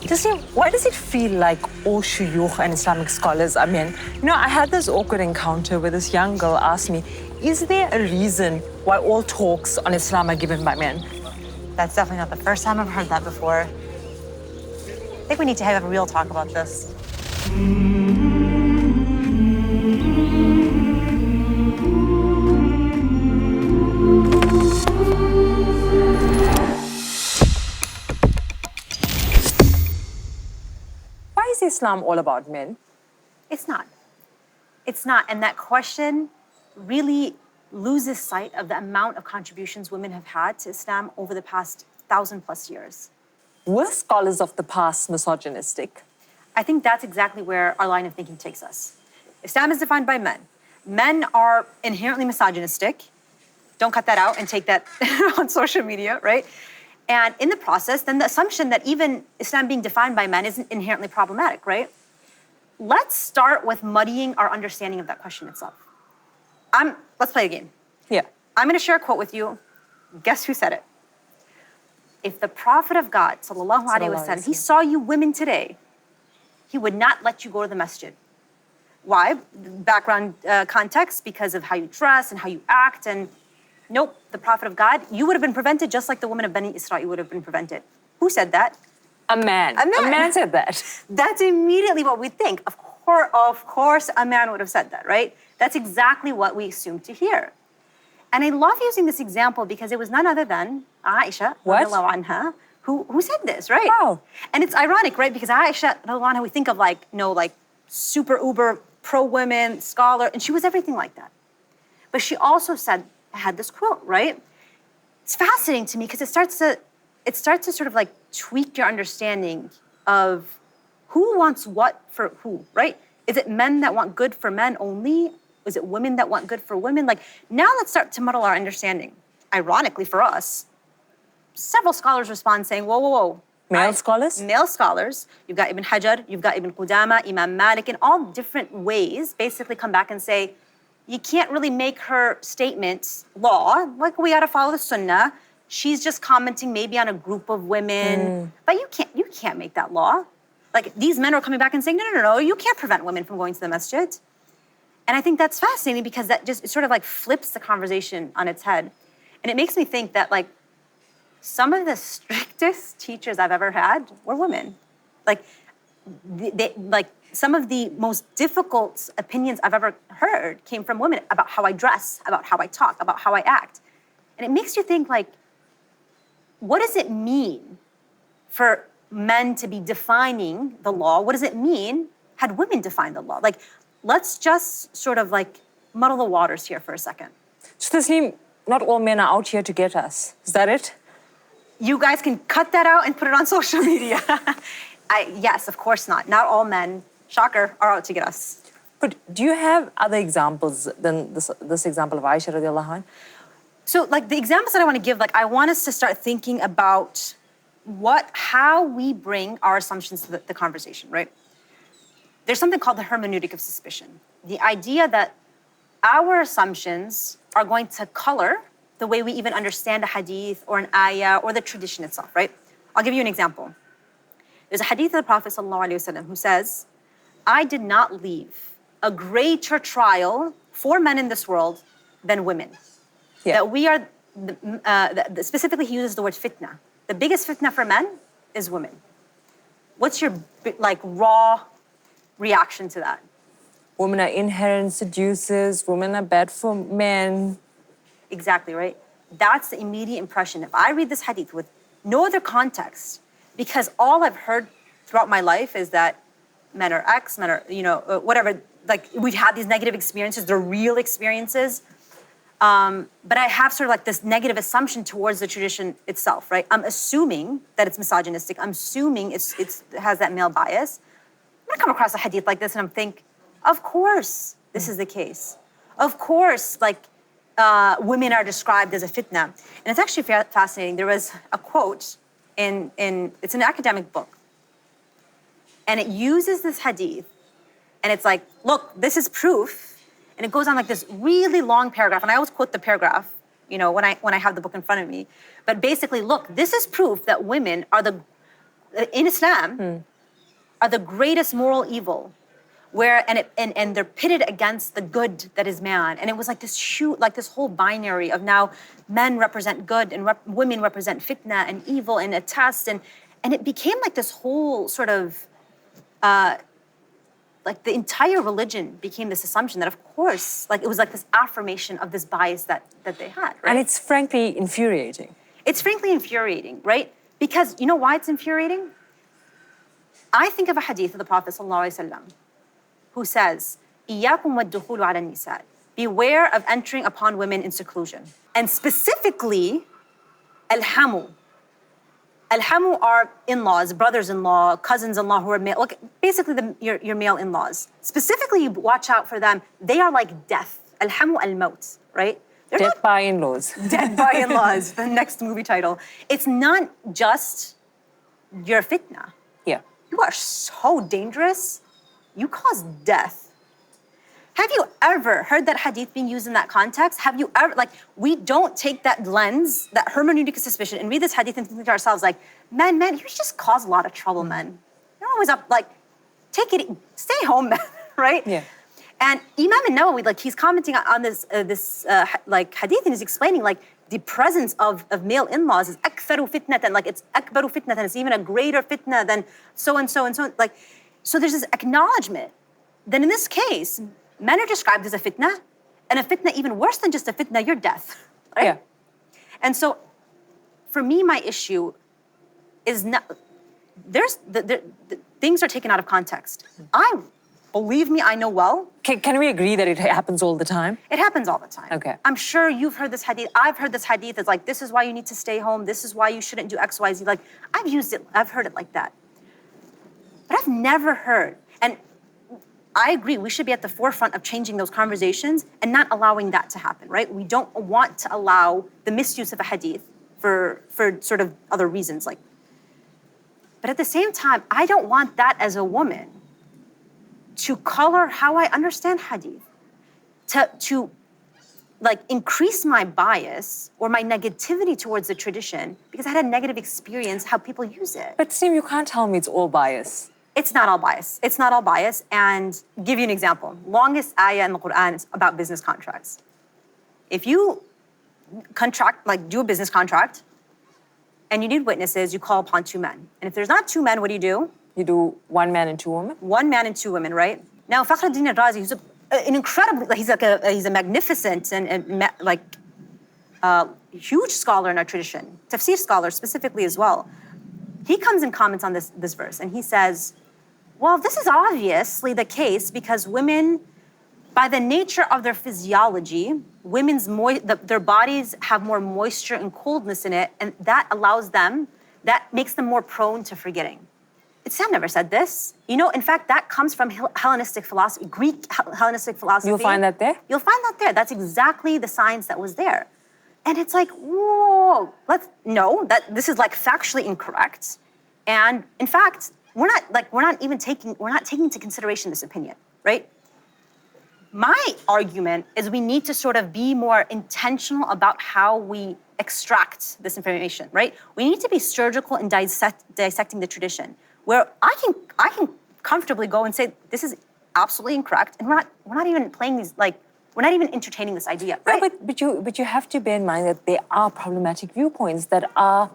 Tesneem, why does it feel like all shuyukh and Islamic scholars are men? I had this awkward encounter where this young girl asked me, is there a reason why all talks on Islam are given by men? That's definitely not the first time I've heard that before. I think we need to have a real talk about this. Why is Islam all about men? It's not. It's not. And that question really loses sight of the amount of contributions women have had to Islam over the past 1,000+ years. Were scholars of the past misogynistic? I think that's exactly where our line of thinking takes us. Islam is defined by men. Men are inherently misogynistic. Don't cut that out and take that on social media, right? And in the process, then the assumption that even Islam being defined by men isn't inherently problematic, right? Let's start with muddying our understanding of that question itself. Let's play a game. Yeah. I'm going to share a quote with you. Guess who said it? If the Prophet of God, sallallahu alaihi wasallam, he saw you women today, he would not let you go to the masjid. Why? Background context, because of how you dress and how you act. And nope, the Prophet of God, you would have been prevented just like the woman of Bani Israel would have been prevented. Who said that? A man. A man said that. That's immediately what we think. Of course, a man would have said that, right? That's exactly what we assume to hear. And I love using this example because it was none other than Aisha, radiallahu anha, who said this, right? Wow. And it's ironic, right? Because Aisha, radiallahu anha, we think of like super uber pro-women scholar, and she was everything like that. But she also had this quote, right? It's fascinating to me because it starts to sort of like tweak your understanding of who wants what for who, right? Is it men that want good for men only? Is it women that want good for women? Like, now let's start to muddle our understanding. Ironically for us, several scholars respond saying, whoa. Male scholars? Male scholars. You've got Ibn Hajar, you've got Ibn Qudama, Imam Malik, in all different ways, basically come back and say, you can't really make her statements law. Like, we gotta follow the sunnah. She's just commenting maybe on a group of women, but you can't make that law. Like, these men are coming back and saying, no, you can't prevent women from going to the masjid. And I think that's fascinating because that just sort of like flips the conversation on its head. And it makes me think that like some of the strictest teachers I've ever had were women. Like, some of the most difficult opinions I've ever heard came from women about how I dress, about how I talk, about how I act. And it makes you think like, what does it mean for men to be defining the law? What does it mean had women defined the law? Like, let's just sort of like muddle the waters here for a second. So Tesneem, not all men are out here to get us. Is that it? You guys can cut that out and put it on social media. Yes, of course not. Not all men, shocker, are out to get us. But do you have other examples than this example of Aisha radiallahu anha? So like the examples that I want to give, like I want us to start thinking about how we bring our assumptions to the conversation, right? There's something called the hermeneutic of suspicion. The idea that our assumptions are going to color the way we even understand a hadith or an ayah or the tradition itself, right? I'll give you an example. There's a hadith of the Prophet ﷺ who says, I did not leave a greater trial for men in this world than women. Yeah. That we are, specifically he uses the word fitna. The biggest fitna for men is women. What's your like raw reaction to that? Women are inherent seducers. Women are bad for men. Exactly, right? That's the immediate impression. If I read this hadith with no other context, because all I've heard throughout my life is that men are X, men are, whatever, like we've had these negative experiences, they're real experiences. But I have sort of like this negative assumption towards the tradition itself, right? I'm assuming that it's misogynistic. I'm assuming it has that male bias. I'm gonna come across a hadith like this and I'm think, of course this is the case. Of course, like women are described as a fitna. And it's actually fascinating. There was a quote it's an academic book. And it uses this hadith and it's like, look, this is proof. And it goes on like this really long paragraph. And I always quote the paragraph, when I have the book in front of me. But basically, look, this is proof that women are the in Islam are the greatest moral evil, and they're pitted against the good that is man. And it was like this whole binary of now men represent good and women represent fitna and evil and a test, and it became like this whole sort of like the entire religion became this assumption that, of course, like it was like this affirmation of this bias that they had, right? And it's frankly infuriating. It's frankly infuriating, right? Because you know why it's infuriating? I think of a hadith of the Prophet ﷺ who says, إِيَّاكُمْ وَالدُّخُولُ عَلَى النِّسَاءِ. Beware of entering upon women in seclusion. And specifically, al-hamu. Al-hamu are in-laws, brothers-in-law, cousins-in-law who are male, like basically your male in-laws. Specifically, you watch out for them. They are like death. Al-hamu al-maut, right? They're Death by in-laws. Dead by in-laws, the next movie title. It's not just your fitna. Yeah. You are so dangerous. You cause death. Have you ever heard that hadith being used in that context? Have you ever, like, we don't take that lens, that hermeneutic suspicion, and read this hadith and think to ourselves, like, man, you just cause a lot of trouble, man. You're always up, like, stay home, man, right? Yeah. And Imam al-Nawawi, like, he's commenting on this like hadith, and he's explaining, like, the presence of male in-laws is akfaru fitnatan, like it's akbaru fitnatan, it's even a greater fitna than so and so and so. Like, so there's this acknowledgement that in this case, men are described as a fitna, and a fitna even worse than just a fitna, your death, right? Yeah. And so, for me, my issue is not, the things are taken out of context. Believe me, I know well. Can we agree that it happens all the time? It happens all the time. Okay. I'm sure you've heard this hadith. I've heard this hadith. It's like, this is why you need to stay home. This is why you shouldn't do X, Y, Z. Like, I've heard it like that. But I've never heard, and I agree, we should be at the forefront of changing those conversations and not allowing that to happen, right? We don't want to allow the misuse of a hadith for sort of other reasons. Like, but at the same time, I don't want that as a woman to color how I understand hadith, to like increase my bias or my negativity towards the tradition because I had a negative experience how people use it. But Tesneem, you can't tell me it's all bias. It's not all bias. It's not all bias. And give you an example. Longest ayah in the Quran is about business contracts. If you do a business contract and you need witnesses, you call upon 2 men. And if there's not 2 men, what do? You do 1 man and 2 women? 1 man and 2 women, right? Now, Fakhruddin al-Razi, who's he's a magnificent and huge scholar in our tradition, tafsir scholar specifically as well. He comes and comments on this verse, and he says, well, this is obviously the case because women, by the nature of their physiology, their bodies have more moisture and coldness in it, and that makes them more prone to forgetting. Islam never said this. You know, in fact, that comes from Hellenistic philosophy, Greek Hellenistic philosophy. You'll find that there? You'll find that there. That's exactly the science that was there. And it's like, whoa, this is like factually incorrect. And in fact, we're not taking into consideration this opinion, right? My argument is we need to sort of be more intentional about how we extract this information, right? We need to be surgical in dissecting the tradition, where I can comfortably go and say this is absolutely incorrect, and we're not even playing these, like, we're not even entertaining this idea, right? No, but you have to bear in mind that there are problematic viewpoints that are,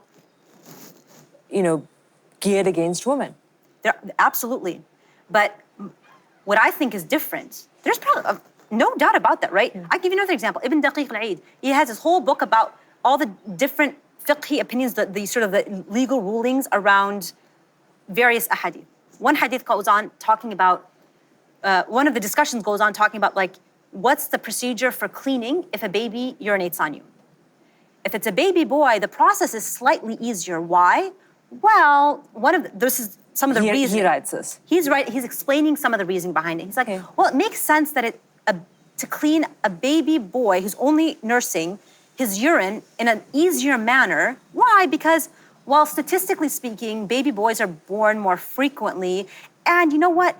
geared against women. Absolutely. But what I think is different, there's probably no doubt about that, right? I'll give you another example. Ibn Daqiq al-Eid, he has his whole book about all the different fiqhi opinions, the sort of the legal rulings around various ahadith. One hadith goes on talking about, one of the discussions goes on talking about, like, what's the procedure for cleaning if a baby urinates on you? If it's a baby boy, the process is slightly easier. Why? Well, this is some of the reason. He writes this. He's explaining some of the reasoning behind it. He's like, well, it makes sense that to clean a baby boy who's only nursing his urine in an easier manner. Why? Because while statistically speaking, baby boys are born more frequently, and you know what?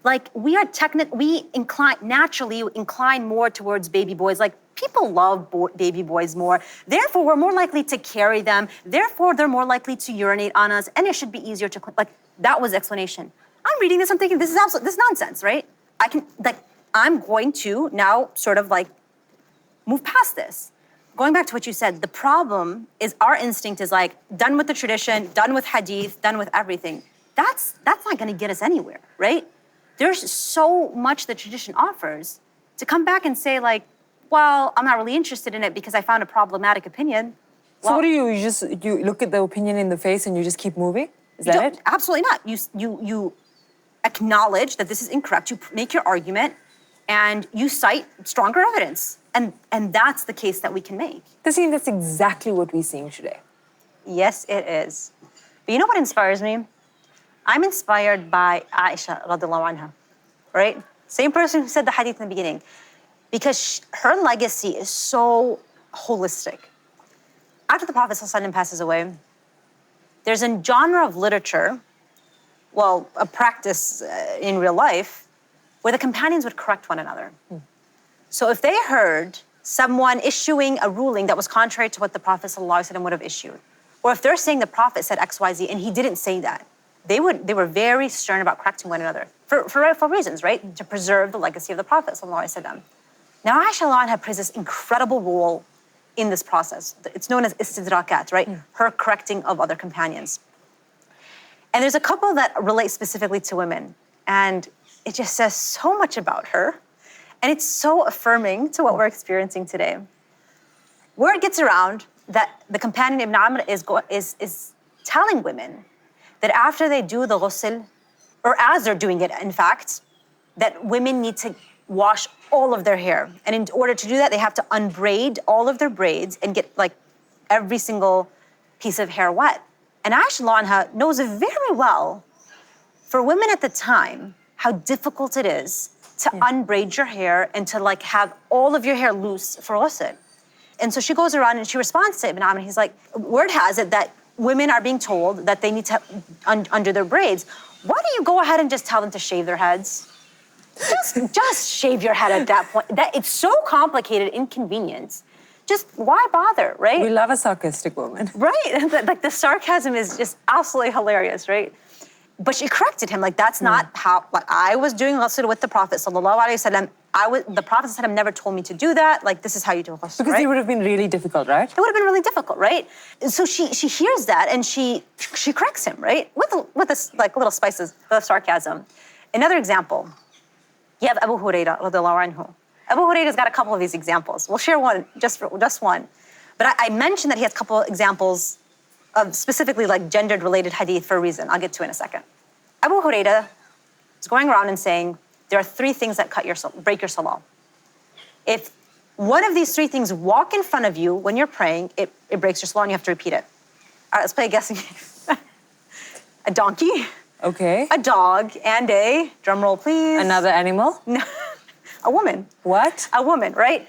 Like, we naturally incline more towards baby boys. Like, People love baby boys more. Therefore, we're more likely to carry them. Therefore, they're more likely to urinate on us, and it should be easier to clean. Like, that was the explanation. I'm reading this, I'm thinking, this is nonsense, right? I'm going to now sort of like move past this. Going back to what you said, the problem is our instinct is like, done with the tradition, done with hadith, done with everything. That's not gonna get us anywhere, right? There's so much the tradition offers. To come back and say like, well, I'm not really interested in it because I found a problematic opinion. So what do you you look at the opinion in the face and you just keep moving? Is that it? Absolutely not. You acknowledge that this is incorrect. You make your argument and you cite stronger evidence. And that's the case that we can make. Tesneem, that's exactly what we're seeing today. Yes, it is. But you know what inspires me? I'm inspired by Aisha radiallahu anha, right? Same person who said the hadith in the beginning. Because her legacy is so holistic. After the Prophet ﷺ passes away, there's a genre of literature, well, a practice in real life, where the companions would correct one another. So if they heard someone issuing a ruling that was contrary to what the Prophet ﷺ would have issued, or if they're saying the Prophet said X, Y, Z, and he didn't say that, they were very stern about correcting one another for reasons, right? To preserve the legacy of the Prophet ﷺ. Now, Aisha anha plays this incredible role in this process. It's known as istidrakat, right? Her correcting of other companions. And there's a couple that relate specifically to women. And it just says so much about her. And it's so affirming to what we're experiencing today. Word gets around that the companion Ibn Amr is telling women that after they do the ghusl, or as they're doing it, in fact, that women need to wash all of their hair. And in order to do that, they have to unbraid all of their braids and get like every single piece of hair wet. And Aisha anha knows very well, for women at the time, how difficult it is to unbraid your hair and to like have all of your hair loose for ghusl. And so she goes around and she responds to Ibn Amr. He's like, word has it that women are being told that they need to undo their braids. Why don't you go ahead and just tell them to shave their heads? Just shave your head at that point. It's so complicated, inconvenient. Just why bother, right? We love a sarcastic woman. Right, like the sarcasm is just absolutely hilarious, right? But she corrected him, like that's not how, what I was doing ghusl with the Prophet sallallahu alaihi wasallam. The Prophet sallallahu never told me to do that. Like this is how you do ghusl, because right? it would have been really difficult, right? It would have been really difficult, right? So she hears that and she corrects him, right? With this like little spices of sarcasm. Another example. You have Abu Hurairah radiallahu anhu. Abu Hurairah's got a couple of these examples. We'll share one, just one. But I mentioned that he has a couple of examples of specifically like gendered related hadith for a reason. I'll get to in a second. Abu Hurairah is going around and saying, there are 3 things that break your salah. If one of these 3 things walk in front of you when you're praying, it breaks your salah and you have to repeat it. All right, let's play a guessing game. A donkey. Okay. A dog and a, drum roll please. Another animal? No, a woman. What? A woman, right?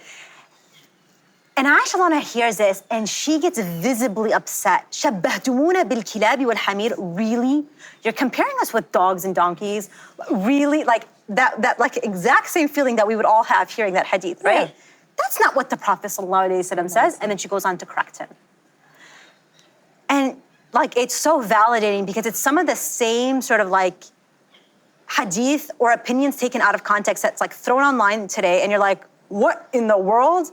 And Aisha anha hears this and she gets visibly upset. شَبَّهْتُمُونَ بِالْكِلَابِ وَالْحَمِيرِ. Really? You're comparing us with dogs and donkeys? Really? Like that like exact same feeling that we would all have hearing that hadith, right? Yeah. That's not what the Prophet ﷺ says. And then she goes on to correct him. And like, it's so validating because it's some of the same sort of like hadith or opinions taken out of context that's like thrown online today and you're like, what in the world?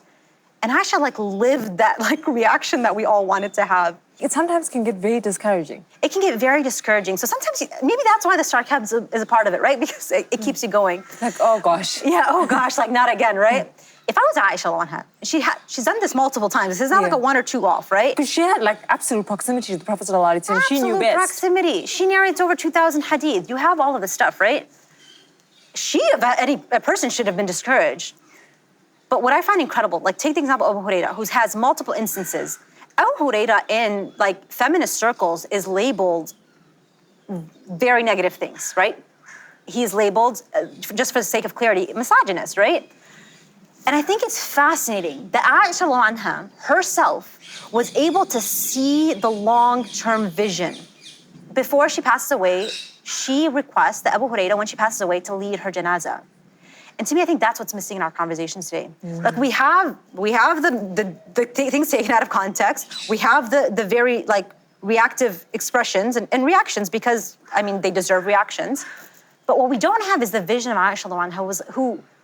And Aisha like lived that like reaction that we all wanted to have. It sometimes can get very discouraging. It can get very discouraging. So sometimes, maybe that's why the sarcasm is a part of it, right? Because it keeps you going. Like, oh gosh. Yeah, oh gosh, like not again, right? If I was Aisha anha, she's done this multiple times. This is not like a 1 or 2 off, right? Because she had like absolute proximity to the Prophet ﷺ. She knew best. Absolute proximity. She narrates over 2,000 hadith. You have all of this stuff, right? A person should have been discouraged. But what I find incredible, like take the example of Abu Hurairah, who has multiple instances. Abu Hurairah in like feminist circles is labeled very negative things, right? He's labeled, just for the sake of clarity, misogynist, right? And I think it's fascinating that Aisha anha herself was able to see the long-term vision. Before she passes away, she requests that Abu Hurairah, when she passes away, to lead her janazah. And to me, I think that's what's missing in our conversations today. Like we have the things taken out of context. We have the very like reactive expressions and reactions because, I mean, they deserve reactions. But what we don't have is the vision of Aisha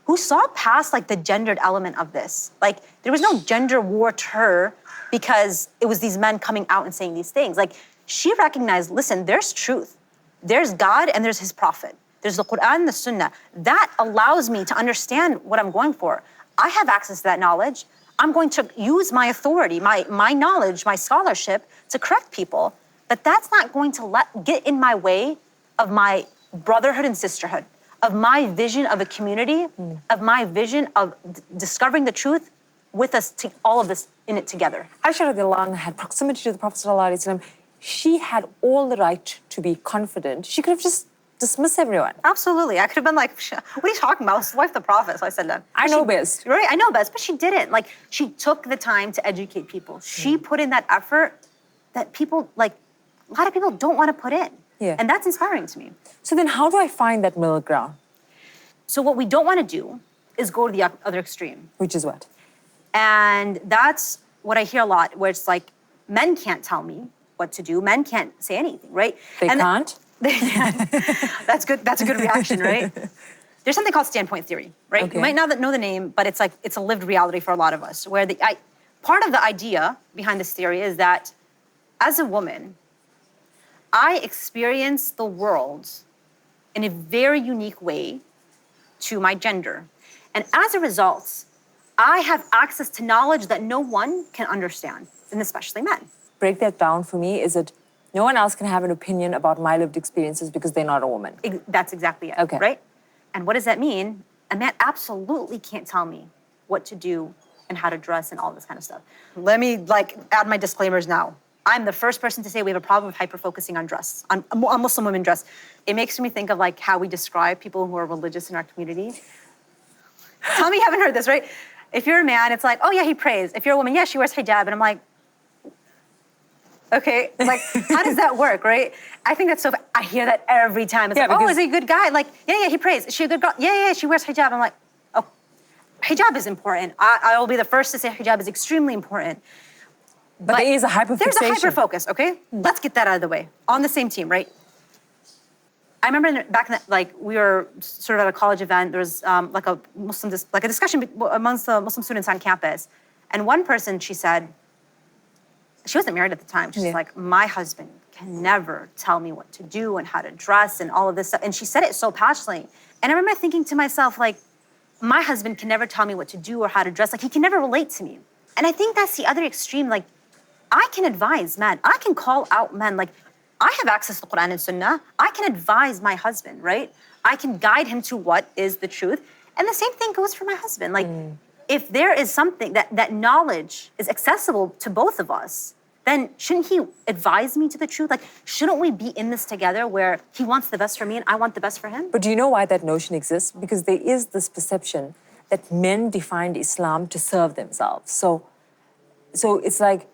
who saw past like the gendered element of this. Like there was no gender war to her because it was these men coming out and saying these things. Like she recognized, listen, there's truth. There's God and there's his prophet. There's the Quran and the Sunnah. That allows me to understand what I'm going for. I have access to that knowledge. I'm going to use my authority, my knowledge, my scholarship to correct people. But that's not going to get in my way of my brotherhood and sisterhood, of my vision of a community, of my vision of discovering the truth with us, all of this in it together. Aisha radiallahu anha had proximity to the Prophet sallallahu alaihi wasallam. She had all the right to be confident. She could have just dismissed everyone. Absolutely. I could have been like, what are you talking about? I was the wife of the Prophet. So I said that. I know best. Right, I know best, but she didn't. Like, she took the time to educate people. She put in that effort that people, like, a lot of people don't want to put in. Yeah. And that's inspiring to me. So then how do I find that middle ground? So what we don't want to do is go to the other extreme. Which is what? And that's what I hear a lot, where it's like, men can't tell me what to do. Men can't say anything, right? They can't? They can't. That's good. That's a good reaction, right? There's something called standpoint theory, right? Okay. You might not know the name, but it's like, it's a lived reality for a lot of us, where part of the idea behind this theory is that as a woman, I experience the world in a very unique way to my gender. And as a result, I have access to knowledge that no one can understand, and especially men. Break that down for me. Is it no one else can have an opinion about my lived experiences because they're not a woman? That's exactly it, Okay. right? And what does that mean? A man absolutely can't tell me what to do and how to dress and all this kind of stuff. Let me like add my disclaimers now. I'm the first person to say we have a problem with hyper-focusing on dress, on Muslim women dress. It makes me think of like how we describe people who are religious in our community. Tell me you haven't heard this, right? If you're a man, it's like, oh yeah, he prays. If you're a woman, yeah, she wears hijab. And I'm like, okay, like, how does that work, right? I think that's so, I hear that every time. It's like, oh, is he a good guy? Like, yeah, he prays. Is she a good girl? Yeah, she wears hijab. I'm like, oh, hijab is important. I will be the first to say hijab is extremely important. But there is a hyperfixation. There's a hyper-focus, okay? Let's get that out of the way. On the same team, right? I remember back then, like, we were sort of at a college event. There was like a discussion amongst the Muslim students on campus. And one person, she said, she wasn't married at the time. She's like, my husband can never tell me what to do and how to dress and all of this stuff. And she said it so passionately. And I remember thinking to myself, like, my husband can never tell me what to do or how to dress. Like, he can never relate to me. And I think that's the other extreme. Like, I can advise men. I can call out men. Like, I have access to Quran and Sunnah. I can advise my husband, right? I can guide him to what is the truth. And the same thing goes for my husband. Like, if there is something that knowledge is accessible to both of us, then shouldn't he advise me to the truth? Like, shouldn't we be in this together where he wants the best for me and I want the best for him? But do you know why that notion exists? Because there is this perception that men defined Islam to serve themselves. So it's like,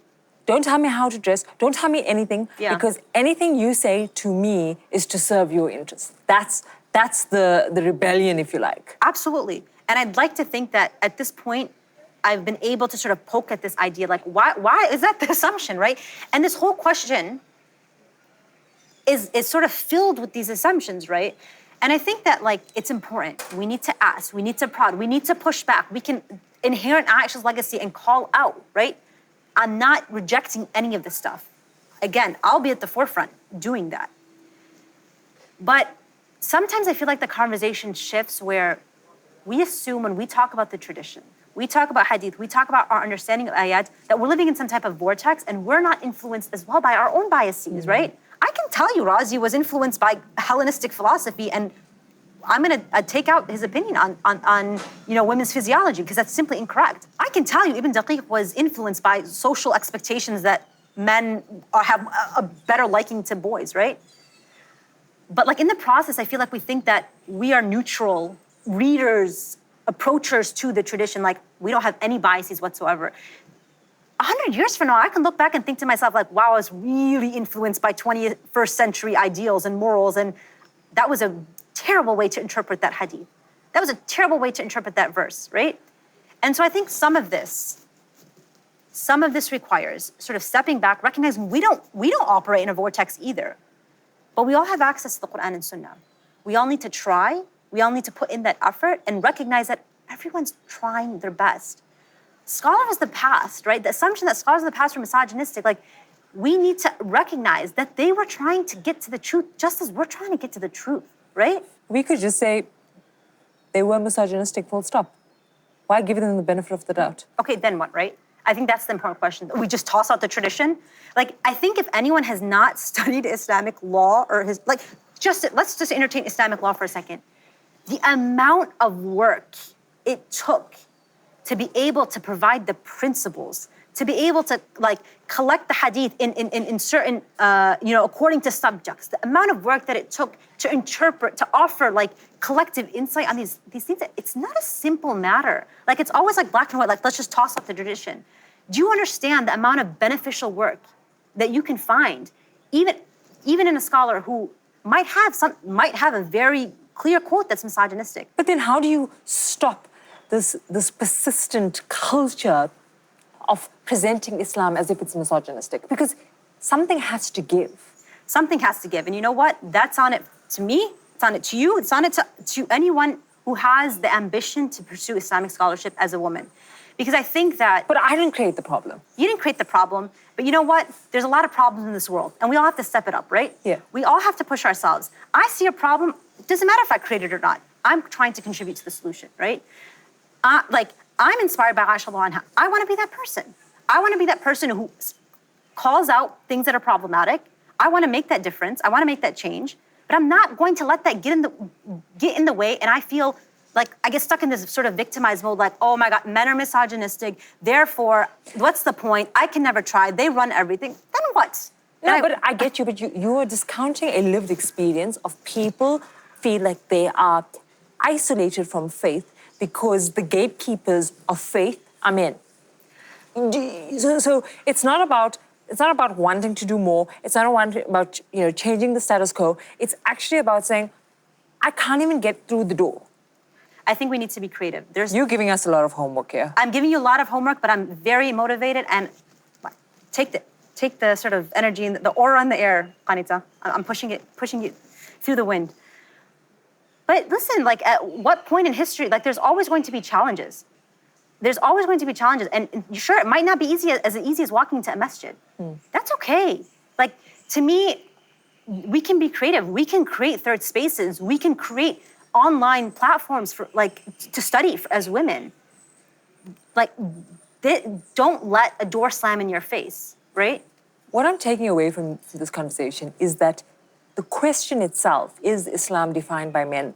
don't tell me how to dress, don't tell me anything, because anything you say to me is to serve your interests. That's the rebellion, if you like. Absolutely. And I'd like to think that at this point, I've been able to sort of poke at this idea, like, why is that the assumption, right? And this whole question is sort of filled with these assumptions, right? And I think that, like, it's important. We need to ask, we need to prod, we need to push back. We can inherit Aisha's legacy and call out, right? I'm not rejecting any of this stuff. Again, I'll be at the forefront doing that. But sometimes I feel like the conversation shifts where we assume when we talk about the tradition, we talk about hadith, we talk about our understanding of ayat, that we're living in some type of vortex and we're not influenced as well by our own biases, right? I can tell you Razi was influenced by Hellenistic philosophy, and I'm gonna take out his opinion on women's physiology, because that's simply incorrect. I can tell you Ibn Daqiq was influenced by social expectations that men have a better liking to boys, right? But like in the process, I feel like we think that we are neutral readers, approachers to the tradition, like we don't have any biases whatsoever. 100 years from now, I can look back and think to myself, like, wow, I was really influenced by 21st century ideals and morals, and that was a terrible way to interpret that hadith. That was a terrible way to interpret that verse, right? And so I think some of this requires sort of stepping back, recognizing we don't operate in a vortex either. But we all have access to the Quran and Sunnah. We all need to try, we all need to put in that effort and recognize that everyone's trying their best. Scholars of the past, right? The assumption that scholars of the past were misogynistic, like, we need to recognize that they were trying to get to the truth just as we're trying to get to the truth, right? We could just say they were misogynistic, full stop. Why give them the benefit of the doubt? Okay, then what, right? I think that's the important question. We just toss out the tradition. Like, I think if anyone has not studied Islamic law or let's just entertain Islamic law for a second. The amount of work it took to be able to provide the principles, to be able to collect the hadith in certain, according to subjects, the amount of work that it took to interpret, to offer collective insight on these things, it's not a simple matter. It's always black and white, let's just toss up the tradition. Do you understand the amount of beneficial work that you can find, even in a scholar who might have a very clear quote that's misogynistic? But then how do you stop this persistent culture of presenting Islam as if it's misogynistic? Because something has to give. Something has to give. And you know what? That's on it to me, it's on it to you, it's on it to anyone who has the ambition to pursue Islamic scholarship as a woman. Because I think that... But I didn't create the problem. You didn't create the problem, but you know what? There's a lot of problems in this world, and we all have to step it up, right? Yeah. We all have to push ourselves. I see a problem, it doesn't matter if I create it or not. I'm trying to contribute to the solution, right? I'm inspired by Aisha anha. I want to be that person. I want to be that person who calls out things that are problematic. I want to make that difference. I want to make that change. But I'm not going to let that get in the way, and I feel like I get stuck in this sort of victimized mode, oh my God, men are misogynistic, therefore, what's the point? I can never try, they run everything. Then what? No, but I get you, but you are discounting a lived experience of people feel like they are isolated from faith because the gatekeepers of faith are men. So it's not about wanting to do more. It's not about changing the status quo. It's actually about saying, I can't even get through the door. I think we need to be creative. You're giving us a lot of homework here. I'm giving you a lot of homework, but I'm very motivated, and take the sort of energy and the aura in the air, Qaanitah. I'm pushing it through the wind. But listen, at what point in history, there's always going to be challenges. There's always going to be challenges. And sure, it might not be easy as walking into a masjid. That's okay. To me, we can be creative. We can create third spaces. We can create online platforms for to study as women. Don't let a door slam in your face, right? What I'm taking away from this conversation is that the question itself, is Islam defined by men?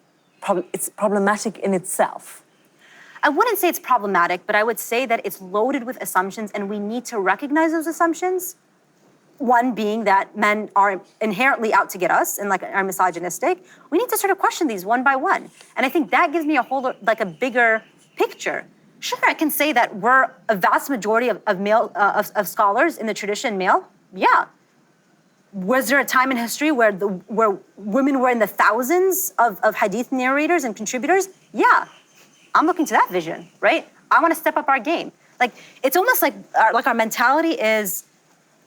It's problematic in itself. I wouldn't say it's problematic, but I would say that it's loaded with assumptions, and we need to recognize those assumptions. One being that men are inherently out to get us and are misogynistic. We need to sort of question these one by one. And I think that gives me a bigger picture. Sure, I can say that we're a vast majority of scholars in the tradition male. Yeah. Was there a time in history where women were in the thousands of hadith narrators and contributors? Yeah. I'm looking to that vision, right? I want to step up our game. It's almost like our mentality is,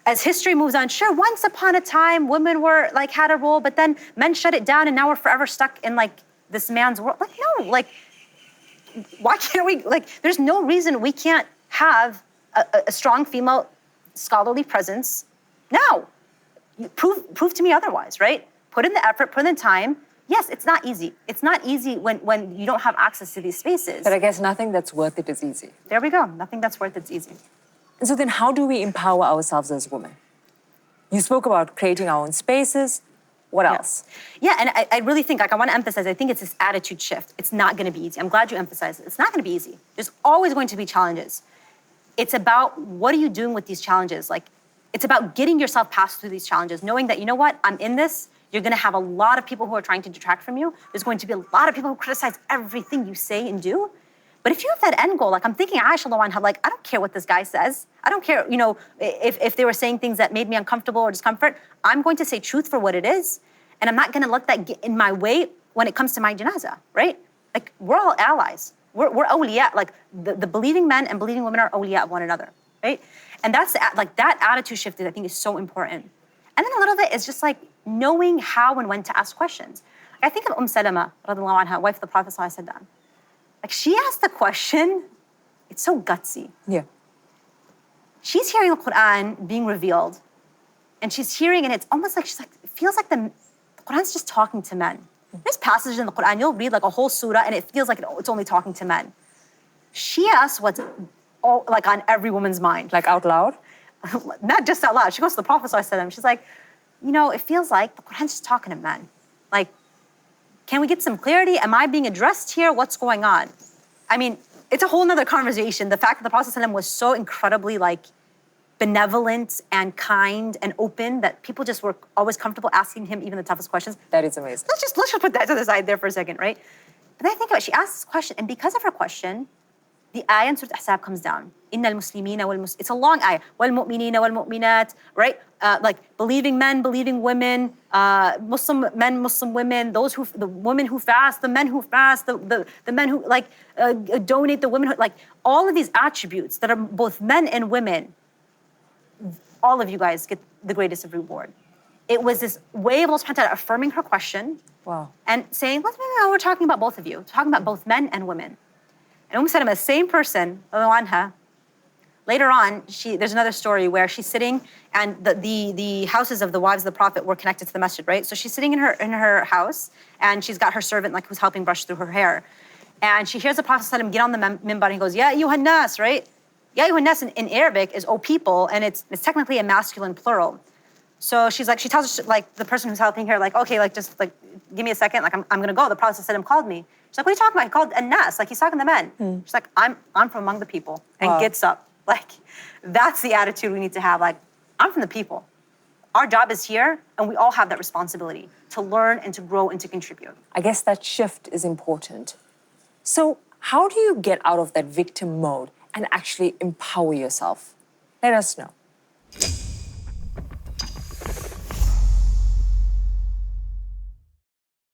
as history moves on, sure, once upon a time, women were had a role, but then men shut it down, and now we're forever stuck in this man's world. No, why can't we? There's no reason we can't have a strong female scholarly presence now. Prove to me otherwise, right? Put in the effort, put in the time. Yes, it's not easy. It's not easy when you don't have access to these spaces. But I guess nothing that's worth it is easy. There we go. Nothing that's worth it's easy. And so then how do we empower ourselves as women? You spoke about creating our own spaces. What else? Yeah, and I really think, I want to emphasize, I think it's this attitude shift. It's not going to be easy. I'm glad you emphasized it. It's not going to be easy. There's always going to be challenges. It's about, what are you doing with these challenges? It's about getting yourself past through these challenges, knowing that, you know what, I'm in this. You're going to have a lot of people who are trying to detract from you. There's going to be a lot of people who criticize everything you say and do. But if you have that end goal, I'm thinking Aisha anha, I don't care what this guy says. I don't care, if they were saying things that made me uncomfortable or discomfort. I'm going to say truth for what it is, and I'm not going to let that get in my way when it comes to my janazah, right? like we're all allies. We're awliya. Like the believing men and believing women are awliya of one another, right? And that's that attitude shift I think is so important. And then a little bit is just like knowing how and when to ask questions. I think of Salama, radiallahu anha, wife of the Prophet sallallahu alaihi wasallam. Like she asked the question, it's so gutsy. Yeah. She's hearing the Quran being revealed, and she's hearing, and it's almost like it feels like the Quran's just talking to men. There's passages in the Quran, you'll read like a whole surah, and it feels like it's only talking to men. She asks what's like on every woman's mind. Like out loud? Not just out loud. She goes to the Prophet sallallahu alaihi wasallam. She's like, it feels like the Quran's just talking to men. Like, can we get some clarity? Am I being addressed here? What's going on? I mean, it's a whole nother conversation. The fact that the Prophet ﷺ was so incredibly benevolent and kind and open that people just were always comfortable asking him even the toughest questions. That is amazing. Let's just put that to the side there for a second, right? But then I think about it, she asked this question, and because of her question, the ayah in Surah Ahzab comes down. Inna al-muslimina it's a long ayah. Wal-mu'minina wal-mu'minat, right? Like believing men, believing women, Muslim men, Muslim women, the women who fast, the men who fast, the men who donate, the women who, all of these attributes that are both men and women, all of you guys get the greatest of reward. It was this way of Allah subhanahu wa ta'ala affirming her question. Wow. And saying, we're talking about both of you, talking about both men and women. And Salama, the same person, anha, later on, there's another story where she's sitting, and the houses of the wives of the Prophet were connected to the masjid, right? So she's sitting in her house, and she's got her servant who's helping brush through her hair. And she hears the Prophet ﷺ get on the minbar, and he goes, Ya ayyuhan nas, right? Ya ayyuhan nas in Arabic is O people, and it's technically a masculine plural. So she tells the person who's helping her, just give me a second, I'm gonna go. The Prophet ﷺ called me. She's like, what are you talking about? He called an-nas, he's talking to men. She's like, I'm from among the people, and gets up. That's the attitude we need to have. I'm from the people. Our job is here, and we all have that responsibility to learn and to grow and to contribute. I guess that shift is important. So how do you get out of that victim mode and actually empower yourself? Let us know.